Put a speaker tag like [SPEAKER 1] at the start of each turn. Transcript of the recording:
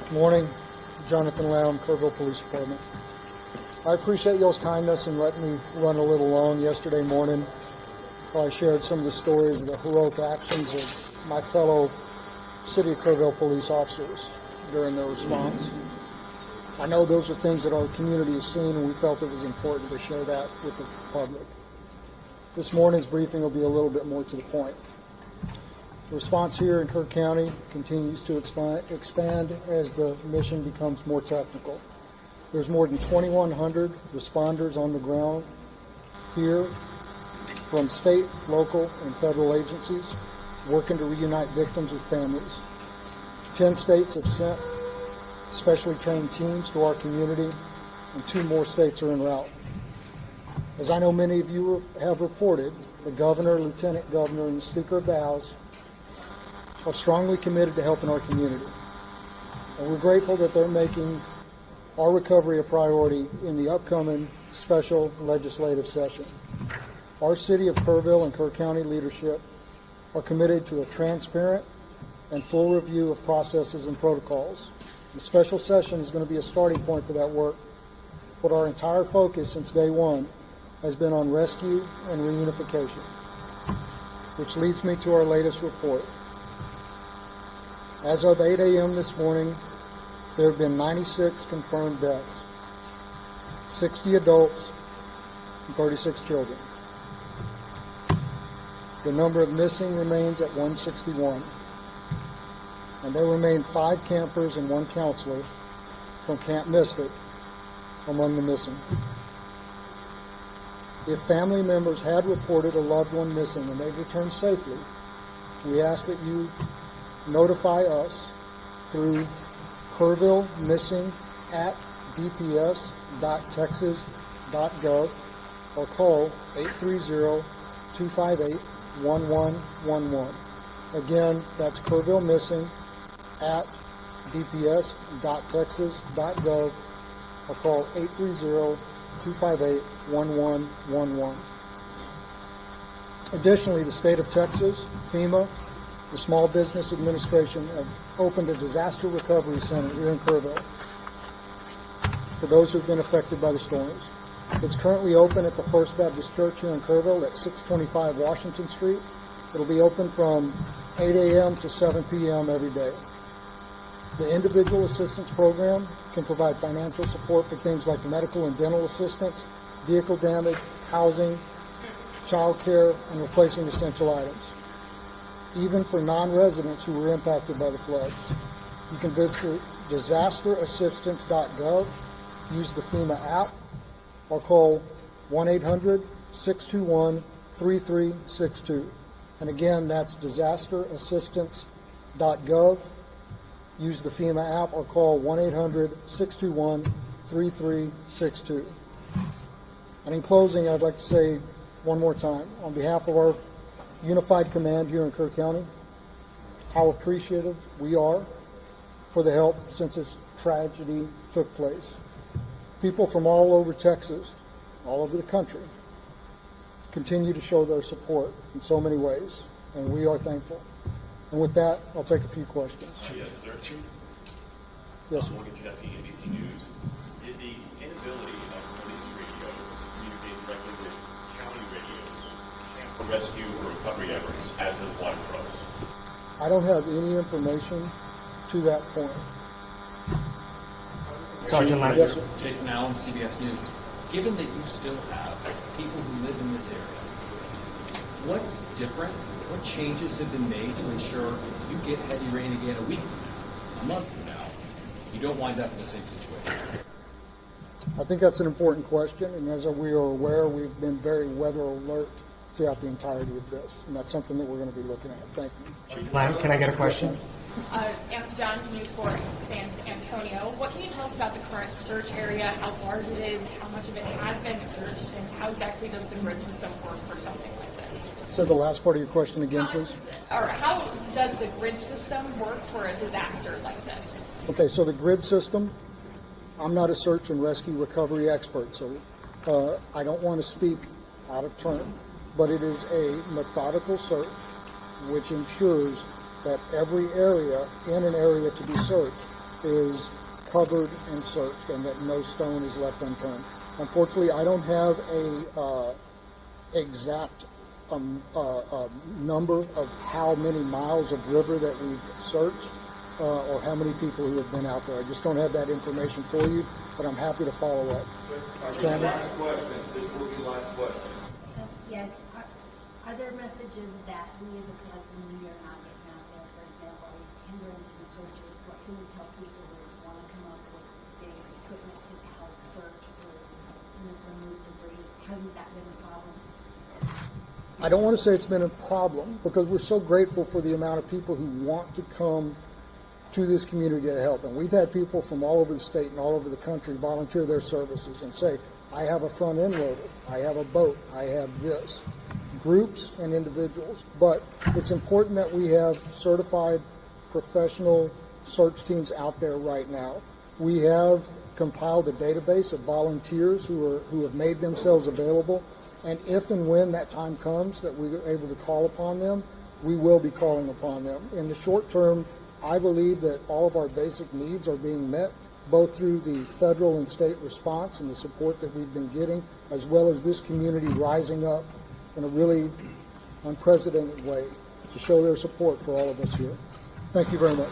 [SPEAKER 1] Good morning. Jonathan Lamb, Kerrville Police Department. I appreciate y'all's kindness in letting me run a little long yesterday morning. I shared some of the stories of the heroic actions of my fellow City of Kerrville police officers during their response. I know those are things that our community has seen, and we felt it was important to share that with the public. This morning's briefing will be a little bit more to the point. The response here in Kerr County continues to expand as the mission becomes more technical. There's more than 2,100 responders on the ground here from state, local, and federal agencies working to reunite victims with families. 10 states have sent specially trained teams to our community, and 2 more states are en route. As I know many of you have reported, the governor, lieutenant governor, and the Speaker of the House are strongly committed to helping our community. And we're grateful that they're making our recovery a priority in the upcoming special legislative session. Our City of Kerrville and Kerr County leadership are committed to a transparent and full review of processes and protocols. The special session is going to be a starting point for that work, but our entire focus since day one has been on rescue and reunification, which leads me to our latest report. As of 8 a.m. this morning, there have been 96 confirmed deaths, 60 adults, and 36 children. The number of missing remains at 161, and there remain 5 campers and 1 counselor from Camp Mystic among the missing. If family members had reported a loved one missing and they've returned safely, we ask that you notify us through kerrville.missing@dps.texas.gov or call 830-258-1111. Again, that's kerrville.missing@dps.texas.gov or call 830-258-1111. Additionally, the state of Texas, FEMA, the Small Business Administration have opened a disaster recovery center here in Kerrville for those who have been affected by the storms. It's currently open at the First Baptist Church here in Kerrville at 625 Washington Street. It'll be open from 8 a.m. to 7 p.m. every day. The Individual Assistance Program can provide financial support for things like medical and dental assistance, vehicle damage, housing, child care, and replacing essential items. Even for non-residents who were impacted by the floods. You can visit disasterassistance.gov, use the FEMA app, or call 1-800-621-3362. And again, that's disasterassistance.gov, use the FEMA app, or call 1-800-621-3362. And in closing, I'd like to say one more time, on behalf of our Unified Command here in Kerr County, how appreciative we are for the help since this tragedy took place. People from all over Texas, all over the country, continue to show their support in so many ways, and we are thankful. And with that, I'll take a few questions.
[SPEAKER 2] Yes, sir.
[SPEAKER 1] Yes, sir.
[SPEAKER 2] Morgan Chesky, NBC News. Did the inability of police radios to communicate directly with county radios hamper rescue or recovery efforts as those water froze?
[SPEAKER 1] I don't have any information to that point.
[SPEAKER 3] Sergeant Lamb.
[SPEAKER 1] Yes, sir.
[SPEAKER 4] Jason Allen, CBS News. Given that you still have people who live in this area, what's different? What changes have been made to ensure you get heavy rain again a week from now, a month from now, you don't wind up in the same situation?
[SPEAKER 1] I think that's an important question, and as we are aware, we've been very weather alert throughout the entirety of this, and that's something that we're going to be looking at. Thank you.
[SPEAKER 3] Lamb, can I get a question?
[SPEAKER 5] Amber Johns, News 4 San Antonio. What can you tell us about the current search area, how large it is, how much of it has been searched, and how exactly does the grid system work for something like this?
[SPEAKER 1] So the last part of your question again, please.
[SPEAKER 5] How does the grid system work for a disaster like this?
[SPEAKER 1] Okay, so the grid system, I'm not a search and rescue recovery expert, so I don't want to speak out of turn, but it is a methodical search which ensures that every area in an area to be searched is covered and searched, and that no stone is left unturned. Unfortunately, I don't have a exact number of how many miles of river that we've searched or how many people who have been out there. I just don't have that information for you, but I'm happy to follow up. Sandy?
[SPEAKER 6] Last question. This will be last question.
[SPEAKER 7] Yes. Are there messages that we as a collective media are not getting out there? For example, hindrance in searches. What can we tell people who want to come up with big equipment to help search or remove debris? Hasn't that been a problem?
[SPEAKER 1] I don't want to say it's been a problem because we're so grateful for the amount of people who want to come to this community to help. And we've had people from all over the state and all over the country volunteer their services and say, I have a front end loader, I have a boat, I have this. Groups and individuals. But it's important that we have certified professional search teams out there right now. We have compiled a database of volunteers who have made themselves available. And if and when that time comes that we're able to call upon them, we will be calling upon them. In the short term, I believe that all of our basic needs are being met, both through the federal and state response and the support that we've been getting, as well as this community rising up in a really unprecedented way to show their support for all of us here. Thank you very much.